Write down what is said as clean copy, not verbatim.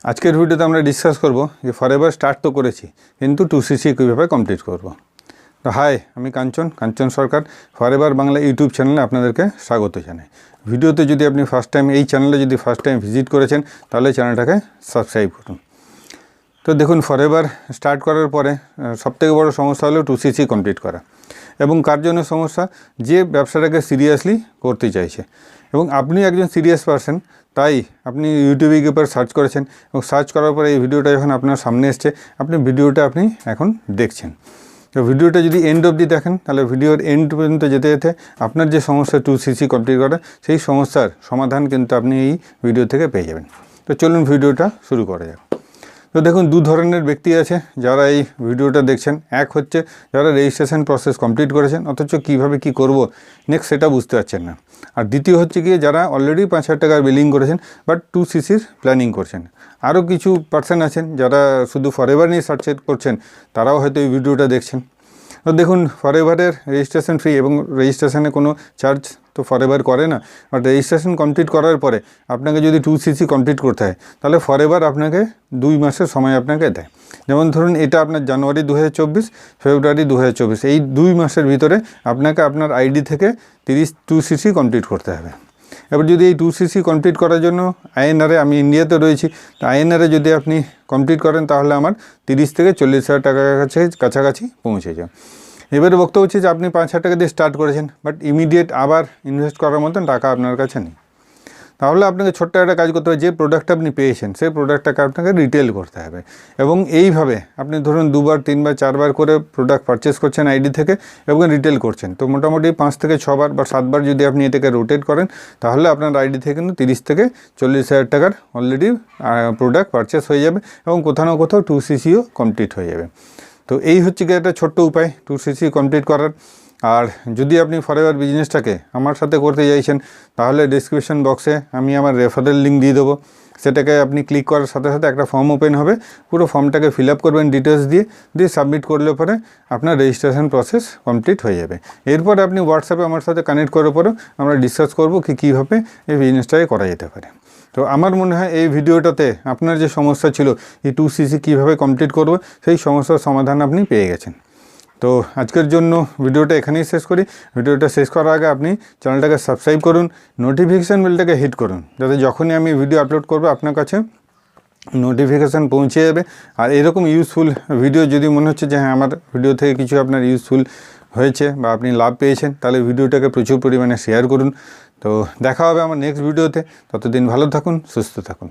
আজকের ভিডিওতে আমরা ডিসকাস করব যে ফরএভার স্টার্ট তো করেছি কিন্তু 2cc কীভাবে কমপ্লিট করব। তো হাই, আমি কাঞ্চন সরকার ফরএভার বাংলা ইউটিউব চ্যানেলে আপনাদেরকে স্বাগত জানাই। ভিডিওতে যদি আপনি এই চ্যানেলে ফার্স্ট টাইম ভিজিট করেছেন তাহলে চ্যানেলটাকে সাবস্ক্রাইব করুন। তো দেখুন, ফরএভার স্টার্ট করার পরে সবথেকে বড় সমস্যা হলো 2cc কমপ্লিট করা। এবং কার জন্য সমস্যা? যে ব্যবসাটাকে সিরিয়াসলি করতে চাইছে এবং আপনি একজন সিরিয়াস পারসন, তাই আপনি ইউটিউবে গিয়ে পর সার্চ করেছেন এবং সার্চ করার পরে এই ভিডিওটা যখন আপনার সামনে এসছে ভিডিওটা আপনি এখন দেখছেন। তো ভিডিওটা যদি এন্ড অবধি দেখেন তাহলে ভিডিওর এন্ড পর্যন্ত যেতে যেতে আপনার যে সমস্যা 2cc কমপ্লিট করা, সেই সমস্যার সমাধান কিন্তু আপনি এই ভিডিও থেকে পেয়ে যাবেন। তো চলুন ভিডিওটা শুরু করা যাক। তো দেখুন, দু ধরনের ব্যক্তি আছে যারা এই ভিডিওটা দেখছেন। এক হচ্ছে যারা রেজিস্ট্রেশন প্রসেস কমপ্লিট করেছেন অথচ কীভাবে কি করব নেক্সট সেটা বুঝতে পারছেন না। আর দ্বিতীয় হচ্ছে গিয়ে যারা অলরেডি 5,000 টাকার বিলিং করেছেন বাট 2cc প্ল্যানিং করছেন। আরও কিছু পার্সন আছেন যারা শুধু ফরএভার নিয়ে সার্চ করছেন, তারাও হয়তো এই ভিডিওটা দেখছেন। তো দেখুন, ফরএভারের রেজিস্ট্রেশন ফ্রি এবং রেজিস্ট্রেশনে কোনো চার্জ তো ফরএভার করে না। বাট রেজিস্ট্রেশন কমপ্লিট করার পরে আপনাকে যদি 2cc কমপ্লিট করতে হয় তাহলে ফরএভার আপনাকে 2 মাসের সময় আপনাকে দেয়। যেমন ধরুন, এটা আপনার জানুয়ারি 2024, ফেব্রুয়ারি 2024, এই 2 মাসের ভিতরে আপনাকে আপনার আইডি থেকে 2cc কমপ্লিট করতে হবে। এবার যদি এই 2cc কমপ্লিট করার জন্য আইএনআরে, আমি ইন্ডিয়াতে রয়েছি, তো আইএনআরে যদি আপনি কমপ্লিট করেন তাহলে আমার 30 থেকে 40,000 টাকার কাছাকাছি পৌঁছে যায়। এবারে বক্তব্য হচ্ছে যে আপনি 5,000 টাকা দিয়ে স্টার্ট করেছেন বাট ইমিডিয়েট আবার ইনভেস্ট করার মতন টাকা আপনার কাছে নেই। তাহলে আপনাকে ছোট্ট একটা কাজ করতে হবে, যে প্রোডাক্টটা আপনি পেয়েছেন সেই প্রোডাক্টটাকে আপনাকে রিটেল করতে হবে। এবং এইভাবে আপনি ধরুন 2বার 3বার 4বার করে প্রোডাক্ট পারচেস করছেন আইডি থেকে এবং রিটেল করছেন। তো মোটামুটি 5 থেকে 6বার বা 7বার যদি আপনি এটাকে রোটেট করেন তাহলে আপনার আইডি থেকে কিন্তু 30 থেকে 40,000 টাকার অলরেডি প্রোডাক্ট পারচেস হয়ে যাবে এবং কোথাও না কোথাও 2ccও কমপ্লিট হয়ে যাবে। তো এই হচ্ছে গিয়ে একটা ছোট্ট উপায় 2cc কমপ্লিট করার। আর যদি আপনি ফরএভার বিজনেসটাকে আমার সাথে করতে চাইছেন তাহলে ডেসক্রিপশন বক্সে আমি আমার রেফারেল লিঙ্ক দিয়ে দেবো। সেটাকে আপনি ক্লিক করার সাথে সাথে একটা ফর্ম ওপেন হবে, পুরো ফর্মটাকে ফিল আপ করবেন ডিটেলস দিয়ে সাবমিট করলে পরে আপনার রেজিস্ট্রেশন প্রসেস কমপ্লিট হয়ে যাবে। এরপর আপনি হোয়াটসঅ্যাপে আমার সাথে কানেক্ট করার পরেও আমরা ডিসকাস করবো কীভাবে এই বিজনেসটাকে করা যেতে পারে। তো আমার মনে হয় এই ভিডিওটাতে আপনার যে সমস্যা ছিল এই 2cc কীভাবে কমপ্লিট করব সেই সমস্যার সমাধান আপনি পেয়ে গেছেন। তো আজকের জন্য ভিডিওটা এখানেই শেষ করি। ভিডিওটা শেষ করার আগে আপনি চ্যানেলটাকে সাবস্ক্রাইব করুন, নোটিফিকেশান বেলটাকে হিট করুন, যাতে যখনই আমি ভিডিও আপলোড করবো আপনার কাছে নোটিফিকেশান পৌঁছে যাবে। আর এরকম ইউজফুল ভিডিও যদি মনে হচ্ছে যে হ্যাঁ আমার ভিডিও থেকে কিছু আপনার ইউজফুল হয়েছে বা আপনি লাভ পেয়েছেন, তাহলে ভিডিওটাকে প্রচুর পরিমাণে শেয়ার করুন। তো দেখা হবে আমার নেক্সট ভিডিওতে। ততদিন ভালো থাকুন, সুস্থ থাকুন।